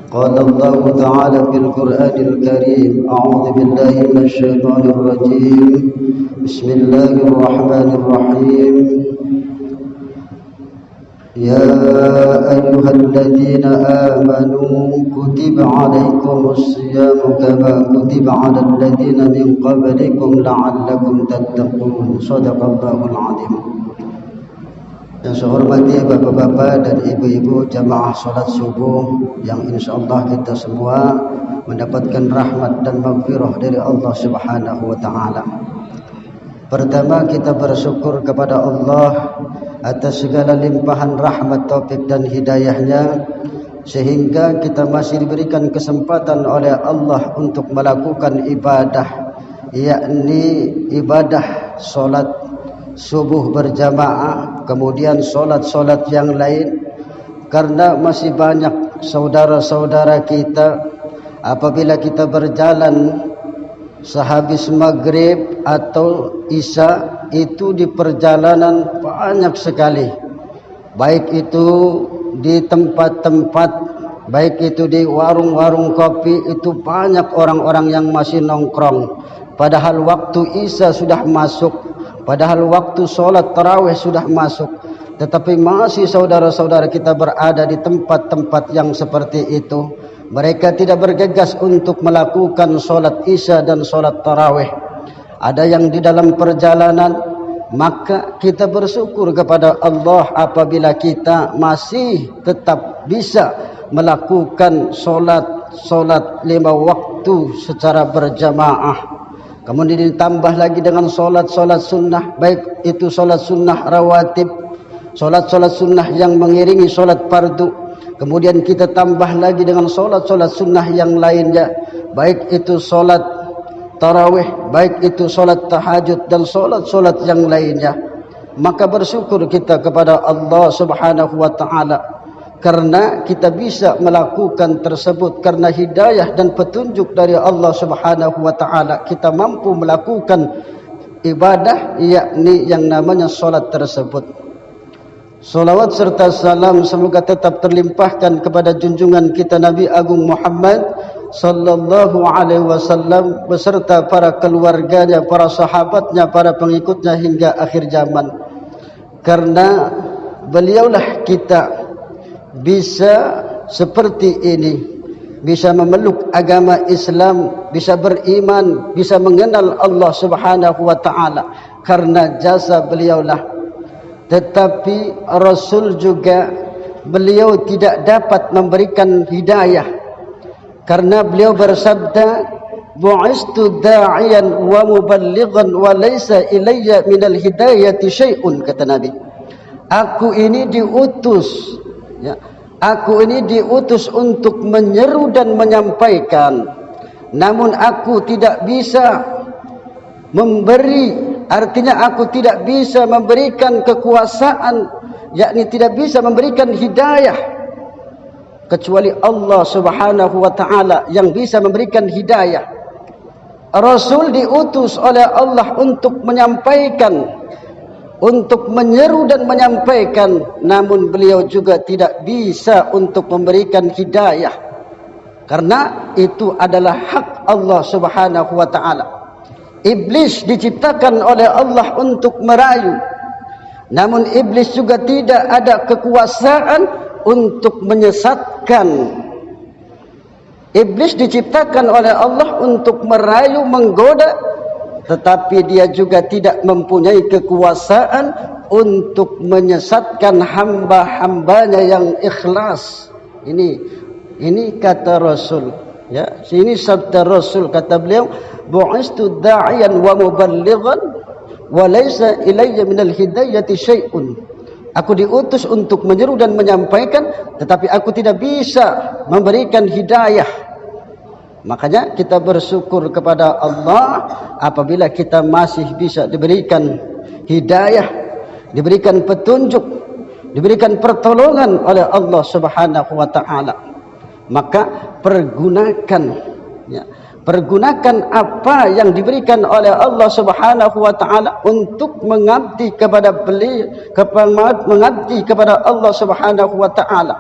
قال الله تعالى في القرآن الكريم: أعوذ بالله من الشيطان الرجيم. بسم الله الرحمن الرحيم. يا أيها الذين آمنوا كتب عليكم الصيام كما كتب على الذين من قبلكم لعلكم تتقون. صدق الله العظيم. Yang saya hormati bapak-bapak dan ibu-ibu jamaah salat subuh yang insyaallah kita semua mendapatkan rahmat dan maghfirah dari Allah Subhanahu wa taala. Pertama, kita bersyukur kepada Allah atas segala limpahan rahmat, taufik dan hidayahnya sehingga kita masih diberikan kesempatan oleh Allah untuk melakukan ibadah, yakni ibadah salat subuh berjamaah, kemudian solat-solat yang lain. Karena masih banyak saudara-saudara kita apabila kita berjalan sehabis maghrib atau isya, itu di perjalanan banyak sekali, baik itu di tempat-tempat, baik itu di warung-warung kopi, itu banyak orang-orang yang masih nongkrong padahal waktu isya sudah masuk, padahal waktu sholat tarawih sudah masuk, tetapi masih saudara-saudara kita berada di tempat-tempat yang seperti itu. Mereka tidak bergegas untuk melakukan sholat isya dan sholat tarawih. Ada yang di dalam perjalanan, maka kita bersyukur kepada Allah apabila kita masih tetap bisa melakukan sholat 5 waktu secara berjamaah. Kemudian ditambah lagi dengan solat-solat sunnah, baik itu solat sunnah rawatib, solat-solat sunnah yang mengiringi solat fardu. Kemudian kita tambah lagi dengan solat-solat sunnah yang lainnya, baik itu solat tarawih, baik itu solat tahajud dan solat-solat yang lainnya. Maka bersyukur kita kepada Allah Subhanahu wa taala karena kita bisa melakukan tersebut, karena hidayah dan petunjuk dari Allah Subhanahu wa taala kita mampu melakukan ibadah, yakni yang namanya salat tersebut. Salawat serta salam semoga tetap terlimpahkan kepada junjungan kita Nabi Agung Muhammad sallallahu alaihi wasallam beserta para keluarganya, para sahabatnya, para pengikutnya hingga akhir zaman. Karena beliaulah kita bisa seperti ini, bisa memeluk agama Islam, bisa beriman, bisa mengenal Allah Subhanahu wa taala karena jasa beliaulah. Tetapi Rasul juga beliau tidak dapat memberikan hidayah karena beliau bersabda, bu'istu da'iyan wa muballighan wa laysa ilayya minal hidayati syai'un, kata Nabi. Aku ini diutus, ya, aku ini diutus untuk menyeru dan menyampaikan, namun aku tidak bisa memberi, artinya aku tidak bisa memberikan kekuasaan, yakni tidak bisa memberikan hidayah, kecuali Allah Subhanahu wa taala yang bisa memberikan hidayah. Rasul diutus oleh Allah untuk menyampaikan, untuk menyeru dan menyampaikan, namun beliau juga tidak bisa untuk memberikan hidayah karena itu adalah hak Allah Subhanahu wa taala. Iblis diciptakan oleh Allah untuk merayu, namun iblis juga tidak ada kekuasaan untuk menyesatkan. Iblis diciptakan oleh Allah untuk merayu, menggoda, tetapi dia juga tidak mempunyai kekuasaan untuk menyesatkan hamba-hambanya yang ikhlas. Ini kata Rasul, ya, ini sabda Rasul, kata beliau, bu'istu da'iyan wa muballighan wa laysa ilayya minal hidayati syai'un. Aku diutus untuk menyeru dan menyampaikan, tetapi aku tidak bisa memberikan hidayah. Makanya kita bersyukur kepada Allah apabila kita masih bisa diberikan hidayah, diberikan petunjuk, diberikan pertolongan oleh Allah Subhanahu wa taala. Maka pergunakan, ya, pergunakan apa yang diberikan oleh Allah Subhanahu wa taala untuk mengabdi kepada beliau, mengabdi kepada Allah Subhanahu wa taala.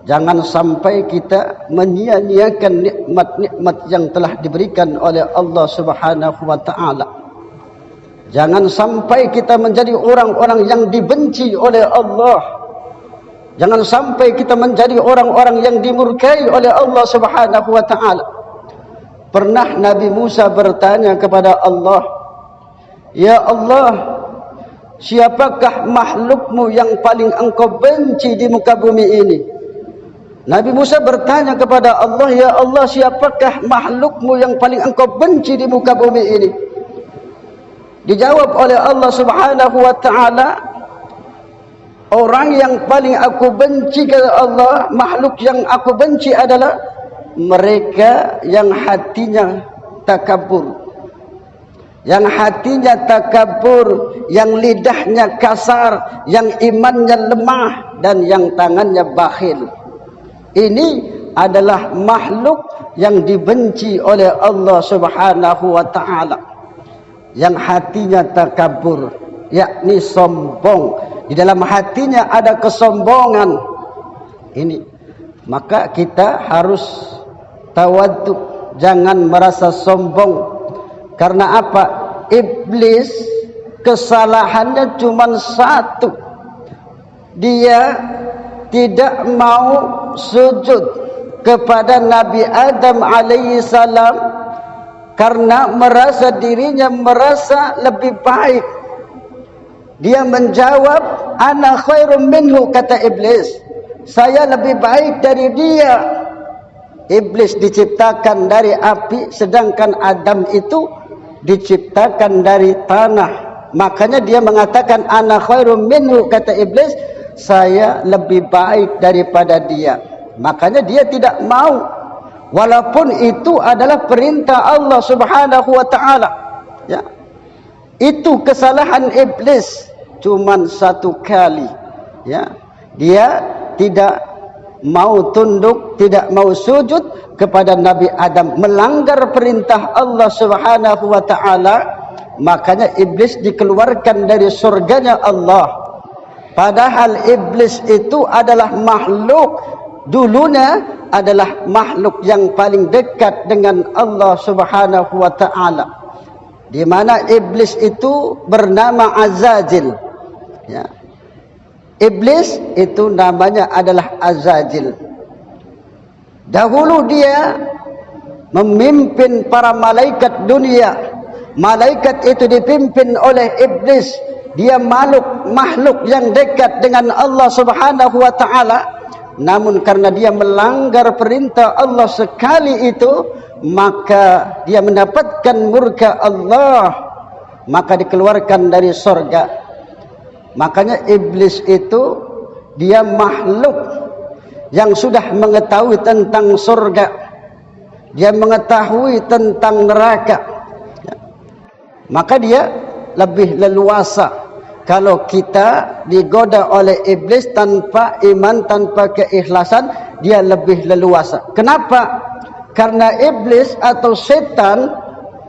Jangan sampai kita menyia-nyiakan nikmat-nikmat yang telah diberikan oleh Allah Subhanahu wa taala. Jangan sampai kita menjadi orang-orang yang dibenci oleh Allah. Jangan sampai kita menjadi orang-orang yang dimurkai oleh Allah Subhanahu wa taala. Pernah Nabi Musa bertanya kepada Allah, "Ya Allah, siapakah makhlukmu yang paling engkau benci di muka bumi ini?" Nabi Musa bertanya kepada Allah, "Ya Allah, siapakah makhlukmu yang paling engkau benci di muka bumi ini?" Dijawab oleh Allah Subhanahu wa taala, "Orang yang paling aku benci kata Allah, makhluk yang aku benci adalah mereka yang hatinya takabur. Yang hatinya takabur, yang lidahnya kasar, yang imannya lemah, dan yang tangannya bakhil. Ini adalah makhluk yang dibenci oleh Allah Subhanahu wa taala. Yang hatinya takabur, yakni sombong. Di dalam hatinya ada kesombongan. Ini, maka kita harus tawadhu, jangan merasa sombong. Karena apa? Iblis kesalahannya cuma satu. Dia tidak mau sujud kepada Nabi Adam alaihi salam karena merasa dirinya merasa lebih baik. Dia menjawab, "Ana khairum minhu," kata iblis. Saya lebih baik dari dia. Iblis diciptakan dari api, sedangkan Adam itu diciptakan dari tanah. Makanya dia mengatakan, "Ana khairum minhu," kata iblis, saya lebih baik daripada dia. Makanya dia tidak mau, walaupun itu adalah perintah Allah Subhanahu wa taala. Ya. Itu kesalahan iblis cuman satu kali. Ya. Dia tidak mau tunduk, tidak mau sujud kepada Nabi Adam, melanggar perintah Allah Subhanahu wa taala. Makanya iblis dikeluarkan dari surganya Allah. Padahal iblis itu adalah makhluk, dulunya adalah makhluk yang paling dekat dengan Allah Subhanahu wa taala. Di mana iblis itu bernama Azazil. Ya. Iblis itu namanya adalah Azazil. Dahulu dia memimpin para malaikat dunia. Malaikat itu dipimpin oleh iblis. Dia makhluk yang dekat dengan Allah Subhanahu wa taala. Namun karena dia melanggar perintah Allah sekali itu, maka dia mendapatkan murka Allah, maka dikeluarkan dari surga. Makanya iblis itu dia makhluk yang sudah mengetahui tentang surga. Dia mengetahui tentang neraka. Maka dia lebih leluasa. Kalau kita digoda oleh iblis tanpa iman, tanpa keikhlasan, dia lebih leluasa. Kenapa? Karena iblis atau setan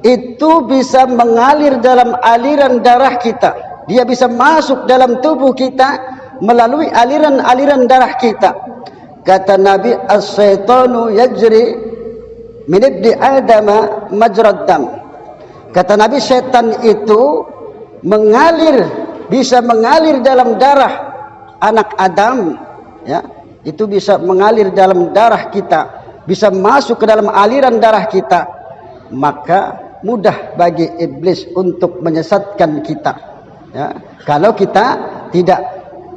itu bisa mengalir dalam aliran darah kita. Dia bisa masuk dalam tubuh kita melalui aliran-aliran darah kita. Kata Nabi, "As-syaitanu yajri min ibni Adama majrad dam." Kata Nabi, setan itu bisa mengalir dalam darah anak Adam, ya. Itu bisa mengalir dalam darah kita, bisa masuk ke dalam aliran darah kita. Maka mudah bagi iblis untuk menyesatkan kita, ya. Kalau kita tidak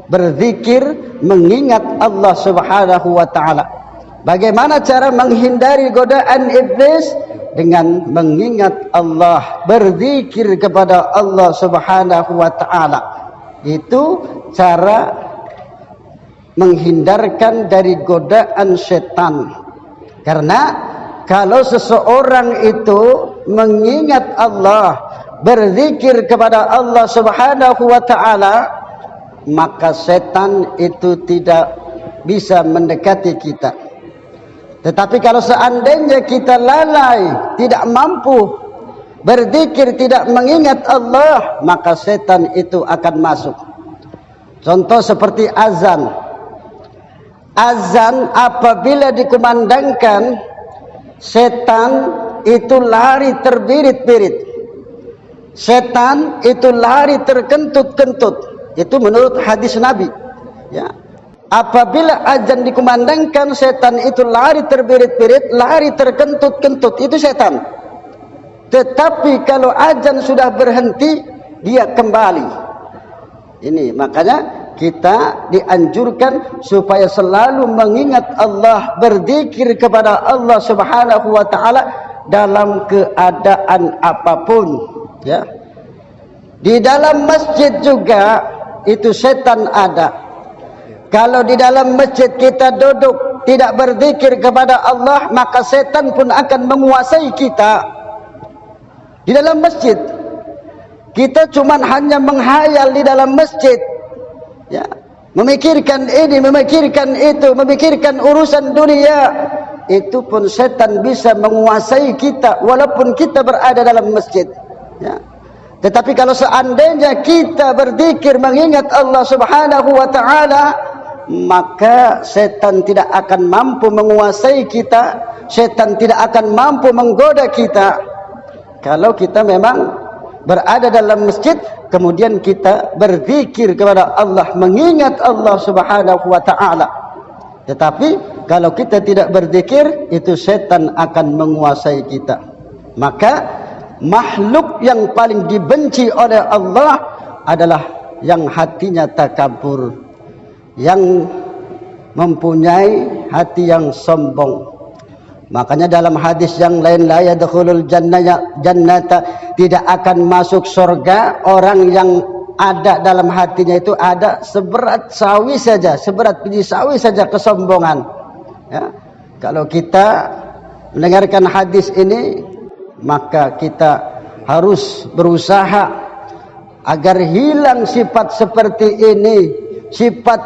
berzikir mengingat Allah Subhanahu wa taala. Bagaimana cara menghindari godaan iblis? Dengan mengingat Allah, berzikir kepada Allah Subhanahu wa taala. Itu cara menghindarkan dari godaan setan. Karena kalau seseorang itu mengingat Allah, berzikir kepada Allah Subhanahu wa taala, maka setan itu tidak bisa mendekati kita. Tetapi kalau seandainya kita lalai, tidak mampu berzikir, tidak mengingat Allah, maka setan itu akan masuk. Contoh seperti azan. azan apabila dikumandangkan, setan itu lari terbirit-birit, setan itu lari terkentut-kentut. Itu menurut hadis Nabi, ya. Apabila azan dikumandangkan, setan itu lari terbirit-birit, lari terkentut-kentut, itu setan. Tetapi kalau azan sudah berhenti, dia kembali. Ini makanya kita dianjurkan supaya selalu mengingat Allah, berzikir kepada Allah Subhanahu wa taala dalam keadaan apapun, ya. Di dalam masjid juga itu setan ada. Kalau di dalam masjid kita duduk tidak berzikir kepada Allah, maka setan pun akan menguasai kita. Di dalam masjid kita cuma hanya menghayal di dalam masjid, ya, memikirkan ini, memikirkan itu, memikirkan urusan dunia, itu pun setan bisa menguasai kita walaupun kita berada dalam masjid, ya. Tetapi kalau seandainya kita berzikir mengingat Allah Subhanahu wa taala, maka setan tidak akan mampu menguasai kita, setan tidak akan mampu menggoda kita. Kalau kita memang berada dalam masjid, kemudian kita berzikir kepada Allah, mengingat Allah Subhanahu wa taala. Tetapi kalau kita tidak berzikir, itu setan akan menguasai kita. Maka makhluk yang paling dibenci oleh Allah adalah yang hatinya takabur, yang mempunyai hati yang sombong. Makanya dalam hadis yang lain, la yadkhulul jannata, tidak akan masuk surga orang yang ada dalam hatinya itu ada seberat sawi saja, seberat biji sawi saja kesombongan, ya. Kalau kita mendengarkan hadis ini, maka kita harus berusaha agar hilang sifat seperti ini, sifat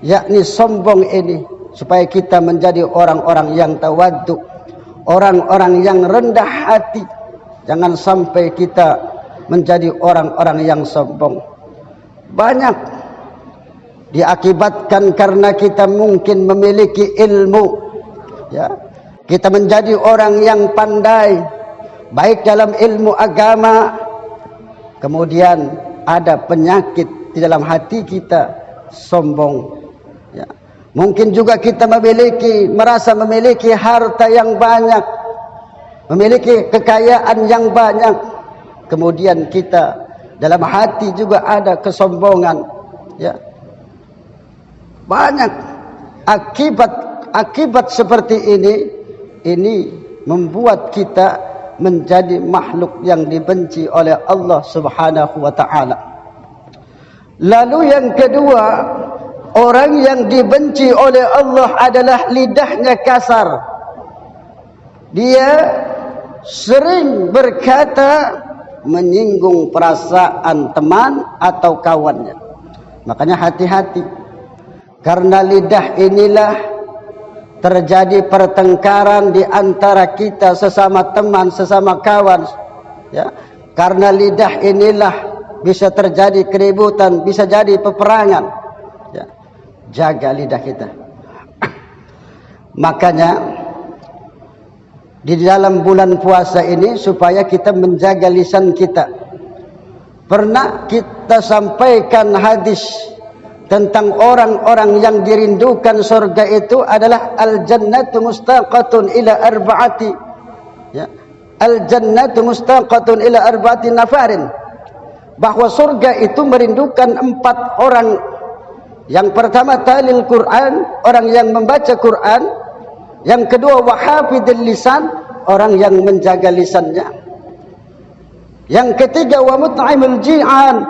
yakni sombong ini, supaya kita menjadi orang-orang yang tawaddu, orang-orang yang rendah hati. Jangan sampai kita menjadi orang-orang yang sombong. Banyak diakibatkan karena kita mungkin memiliki ilmu, ya. Kita menjadi orang yang pandai baik dalam ilmu agama, kemudian ada penyakit di dalam hati kita, sombong, ya. Mungkin juga kita merasa memiliki harta yang banyak, memiliki kekayaan yang banyak, kemudian kita dalam hati juga ada kesombongan, ya. Banyak akibat seperti ini membuat kita menjadi makhluk yang dibenci oleh Allah Subhanahu wa taala. Lalu yang kedua, orang yang dibenci oleh Allah adalah lidahnya kasar. Dia sering berkata menyinggung perasaan teman atau kawannya. Makanya hati-hati, karena lidah inilah terjadi pertengkaran di antara kita sesama teman, sesama kawan, ya. Karena lidah inilah bisa terjadi keributan, bisa jadi peperangan, ya. Jaga lidah kita. Makanya di dalam bulan puasa ini supaya kita menjaga lisan kita. Pernah kita sampaikan hadis tentang orang-orang yang dirindukan surga itu adalah al-jannatu mustaqatun ila arba'ati, ya. Al-jannatu mustaqatun ila arba'ati nafarin, bahwa surga itu merindukan 4 orang. Yang pertama talil Quran, orang yang membaca Quran. Yang kedua wahafidil lisan, orang yang menjaga lisannya. Yang ketiga wa mut'imul ji'an,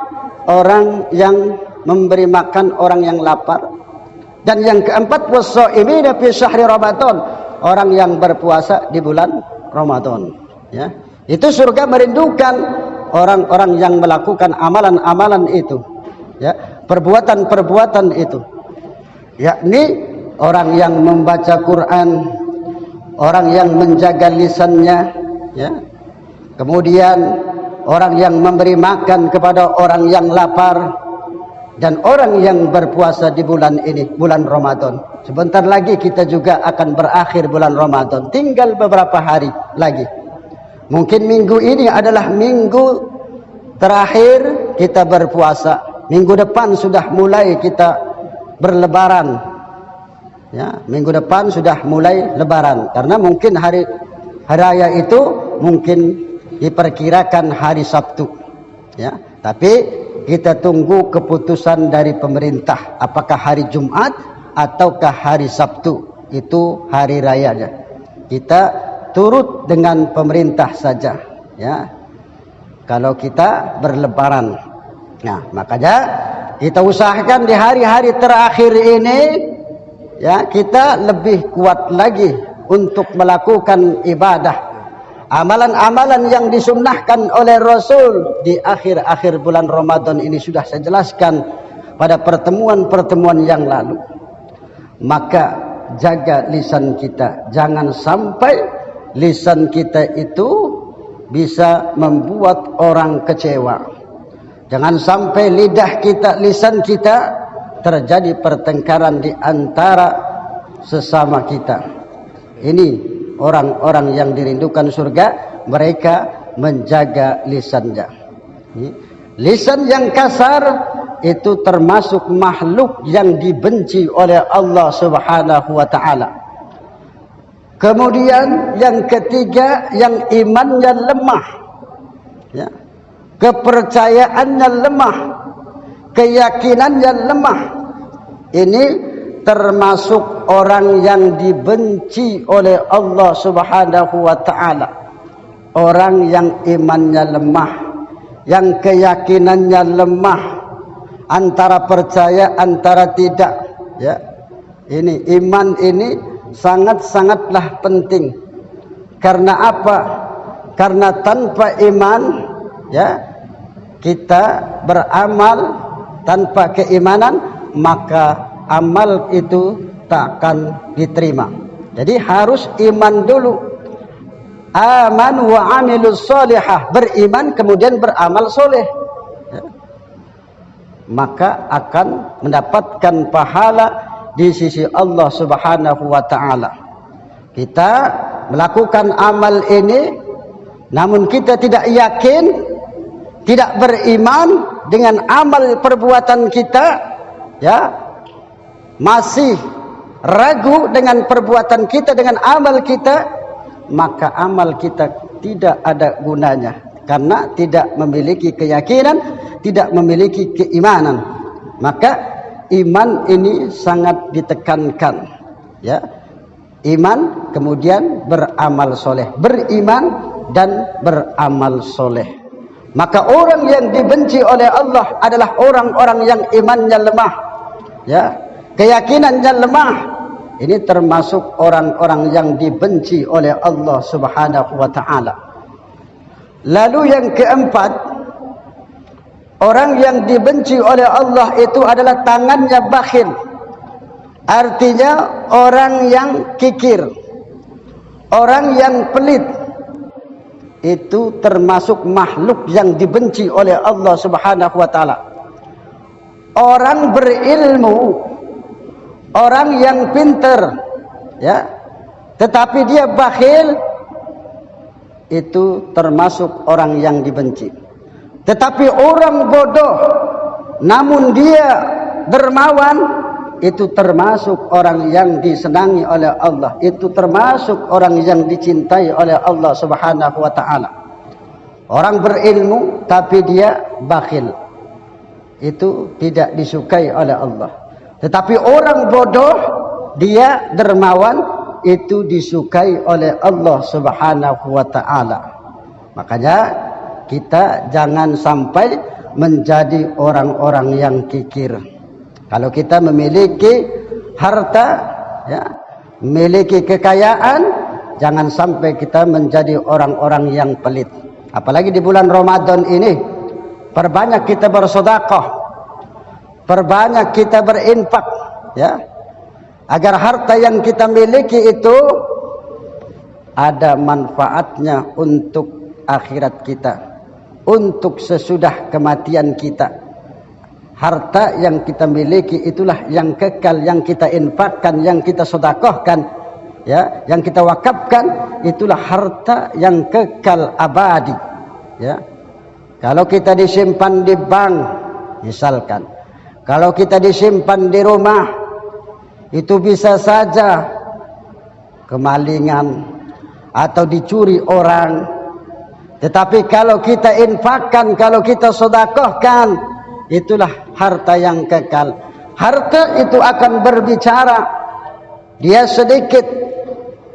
orang yang memberi makan orang yang lapar. Dan yang keempat was-shaimina fi syahri Ramadan, orang yang berpuasa di bulan Ramadan, ya. Itu surga merindukan orang-orang yang melakukan amalan-amalan itu, ya, perbuatan-perbuatan itu, yakni orang yang membaca Quran, orang yang menjaga lisannya, ya. Kemudian orang yang memberi makan kepada orang yang lapar, dan orang yang berpuasa di bulan ini, bulan Ramadan. Sebentar lagi kita juga akan berakhir bulan Ramadan. Tinggal beberapa hari lagi. Mungkin minggu ini adalah minggu terakhir kita berpuasa. Minggu depan sudah mulai kita berlebaran. Ya, minggu depan sudah mulai lebaran. Karena mungkin hari raya itu mungkin diperkirakan hari Sabtu. Ya, tapi kita tunggu keputusan dari pemerintah. Apakah hari Jumat ataukah hari Sabtu, itu hari rayanya. Kita turut dengan pemerintah saja, ya. Kalau kita berlebaran, nah makanya kita usahakan di hari-hari terakhir ini, ya, kita lebih kuat lagi untuk melakukan ibadah, amalan-amalan yang disunnahkan oleh Rasul di akhir-akhir bulan Ramadan ini sudah saya jelaskan pada pertemuan-pertemuan yang lalu. Maka jaga lisan kita, jangan sampai lisan kita itu bisa membuat orang kecewa. Jangan sampai lidah kita, lisan kita terjadi pertengkaran di antara sesama kita. Ini orang-orang yang dirindukan surga, mereka menjaga lisannya. Lisan yang kasar itu termasuk makhluk yang dibenci oleh Allah Subhanahu wa taala. Kemudian yang ketiga, yang imannya lemah, ya, kepercayaannya lemah, keyakinannya lemah. Ini termasuk orang yang dibenci oleh Allah Subhanahu wa taala. Orang yang imannya lemah, yang keyakinannya lemah, antara percaya antara tidak, ya. Ini iman ini sangat-sangatlah penting. Karena apa? Karena tanpa iman, ya, kita beramal tanpa keimanan, maka amal itu tak akan diterima. Jadi harus iman dulu. Aman wa amilus solihah, beriman kemudian beramal soleh, ya. Maka akan mendapatkan pahala di sisi Allah Subhanahu wa taala. Kita melakukan amal ini namun kita tidak yakin, tidak beriman dengan amal perbuatan kita, ya, masih ragu dengan perbuatan kita, dengan amal kita, maka amal kita tidak ada gunanya karena tidak memiliki keyakinan, tidak memiliki keimanan. Maka iman ini sangat ditekankan, ya. Iman kemudian beramal soleh, beriman dan beramal soleh. Maka orang yang dibenci oleh Allah adalah orang-orang yang imannya lemah, ya, keyakinannya lemah. Ini termasuk orang-orang yang dibenci oleh Allah Subhanahu wa taala. Lalu yang keempat, orang yang dibenci oleh Allah itu adalah tangannya bakhil. Artinya orang yang kikir, orang yang pelit. Itu termasuk makhluk yang dibenci oleh Allah Subhanahu wa taala. Orang berilmu, orang yang pintar, ya, tetapi dia bakhil, itu termasuk orang yang dibenci. Tetapi orang bodoh namun dia dermawan, itu termasuk orang yang disenangi oleh Allah, itu termasuk orang yang dicintai oleh Allah Subhanahu wa taala. Orang berilmu tapi dia bakhil, itu tidak disukai oleh Allah. Tetapi orang bodoh, dia dermawan, itu disukai oleh Allah Subhanahu wa taala. Makanya kita jangan sampai menjadi orang-orang yang kikir. Kalau kita memiliki harta, ya, memiliki kekayaan, jangan sampai kita menjadi orang-orang yang pelit. Apalagi di bulan Ramadan ini, perbanyak kita bersedekah, perbanyak kita berinfak, ya, agar harta yang kita miliki itu ada manfaatnya untuk akhirat kita, untuk sesudah kematian kita. Harta yang kita miliki itulah yang kekal, yang kita infakkan, yang kita sedekahkan, ya, yang kita wakafkan, itulah harta yang kekal abadi, ya. Kalau kita disimpan di bank, misalkan, kalau kita disimpan di rumah, itu bisa saja kemalingan atau dicuri orang. Tetapi kalau kita infakkan, kalau kita sedekahkan, itulah harta yang kekal. Harta itu akan berbicara. Dia sedikit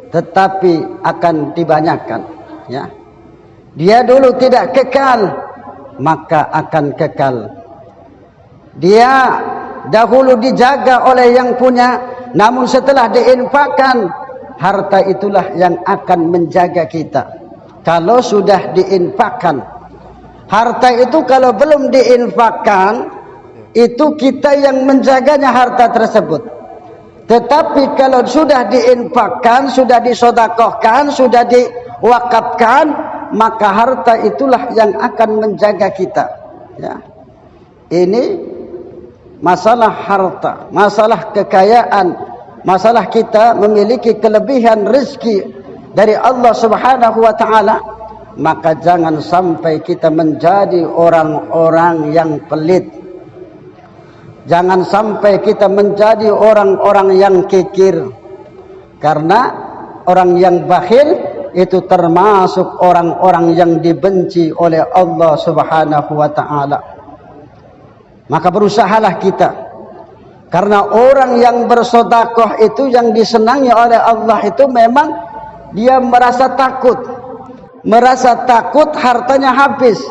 tetapi akan dibanyakan, ya. Dia dulu tidak kekal, maka akan kekal. Dia dahulu dijaga oleh yang punya, namun setelah diinfakkan, harta itulah yang akan menjaga kita. Kalau sudah diinfakkan, harta itu kalau belum diinfakkan, itu kita yang menjaganya harta tersebut. Tetapi kalau sudah diinfakkan, sudah disedekahkan, sudah diwakafkan, maka harta itulah yang akan menjaga kita, ya. Ini masalah harta, masalah kekayaan, masalah kita memiliki kelebihan rezeki dari Allah Subhanahu wa taala. Maka jangan sampai kita menjadi orang-orang yang pelit. Jangan sampai kita menjadi orang-orang yang kikir. Karena orang yang bakhil itu termasuk orang-orang yang dibenci oleh Allah Subhanahu wa taala. Maka berusahalah kita. Karena orang yang bersedekah itu yang disenangi oleh Allah itu memang dia merasa takut. Merasa takut hartanya habis.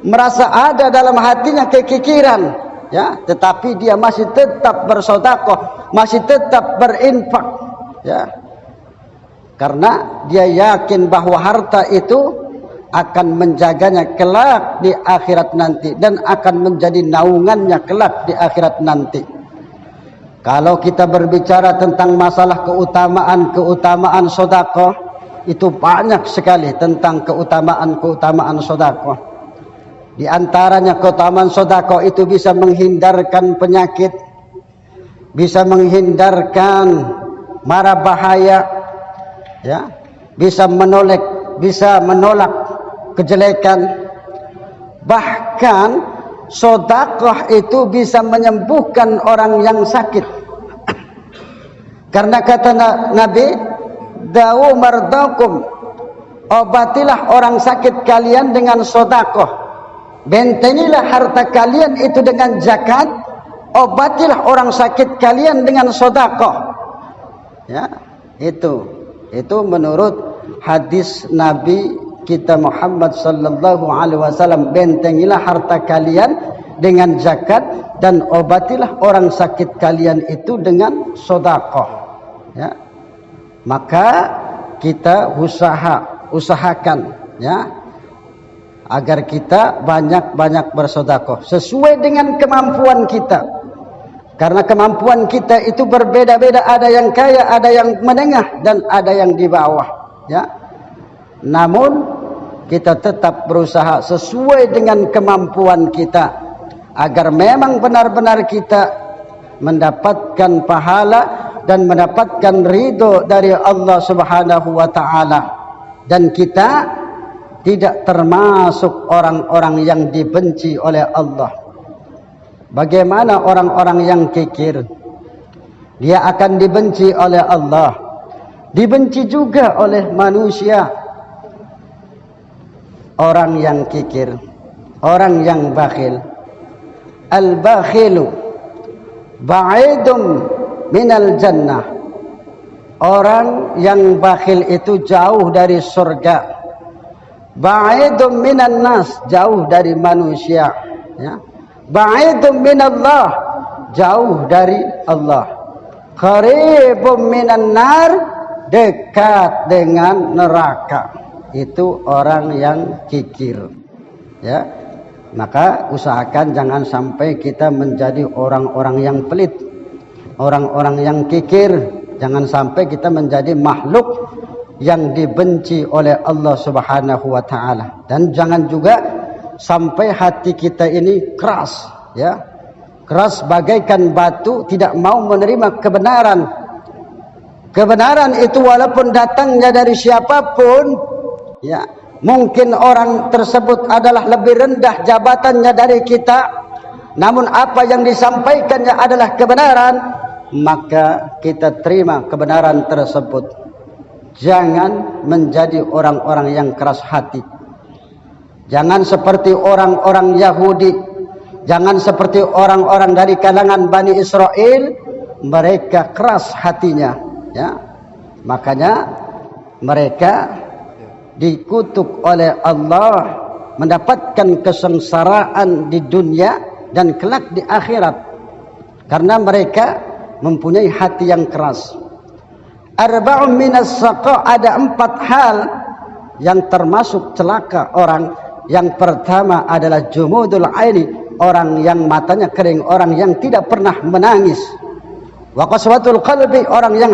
Merasa ada dalam hatinya kekikiran, ya, tetapi dia masih tetap bersedekah, masih tetap berinfak, ya. Karena dia yakin bahwa harta itu akan menjaganya kelak di akhirat nanti dan akan menjadi naungannya kelak di akhirat nanti. Kalau kita berbicara tentang masalah keutamaan sedekah, itu banyak sekali tentang keutamaan sedekah. Di antaranya keutamaan sedekah itu bisa menghindarkan penyakit, bisa menghindarkan mara bahaya, ya, bisa menolak kejelekan. Bahkan sedekah itu bisa menyembuhkan orang yang sakit. Karena kata Nabi, "Dawu mardakum," obatilah orang sakit kalian dengan sedekah. Bentengilah harta kalian itu dengan zakat, obatilah orang sakit kalian dengan sedekah. Ya, itu menurut hadis Nabi kita Muhammad sallallahu alaihi wasallam, bentengilah harta kalian dengan zakat dan obatilah orang sakit kalian itu dengan sedekah, ya. Maka kita usahakan, ya, agar kita banyak-banyak bersedekah sesuai dengan kemampuan kita. Karena kemampuan kita itu berbeda-beda, ada yang kaya, ada yang menengah, dan ada yang di bawah, ya. Namun kita tetap berusaha sesuai dengan kemampuan kita agar memang benar-benar kita mendapatkan pahala dan mendapatkan ridho dari Allah Subhanahu wa taala, dan kita tidak termasuk orang-orang yang dibenci oleh Allah. Bagaimana orang-orang yang kikir? Dia akan dibenci oleh Allah, dibenci juga oleh manusia. Orang yang kikir, orang yang bakhil, al-bakhilu ba'idum minal jannah. Orang yang bakhil itu jauh dari surga. Ba'idum minan nas, jauh dari manusia, ya. Ba'idum minallah, jauh dari Allah. Qaribum minan nar, dekat dengan neraka. Itu orang yang kikir, ya. Maka usahakan jangan sampai kita menjadi orang-orang yang pelit, orang-orang yang kikir. Jangan sampai kita menjadi makhluk yang dibenci oleh Allah Subhanahu wa taala. Dan jangan juga sampai hati kita ini keras, ya. keras bagaikan batu, tidak mau menerima kebenaran. Kebenaran itu walaupun datangnya dari siapapun, ya, mungkin orang tersebut adalah lebih rendah jabatannya dari kita, namun apa yang disampaikannya adalah kebenaran, maka kita terima kebenaran tersebut. Jangan menjadi orang-orang yang keras hati. Jangan seperti orang-orang Yahudi, jangan seperti orang-orang dari kalangan Bani Israel, mereka keras hatinya, ya. Makanya mereka dikutuk oleh Allah, mendapatkan kesengsaraan di dunia dan kelak di akhirat, karena mereka mempunyai hati yang keras. Arba'un minas saqa, ada 4 hal yang termasuk celaka orang. Yang pertama adalah jumudul aini, orang yang matanya kering, orang yang tidak pernah menangis. Wa qaswatul qalbi, orang yang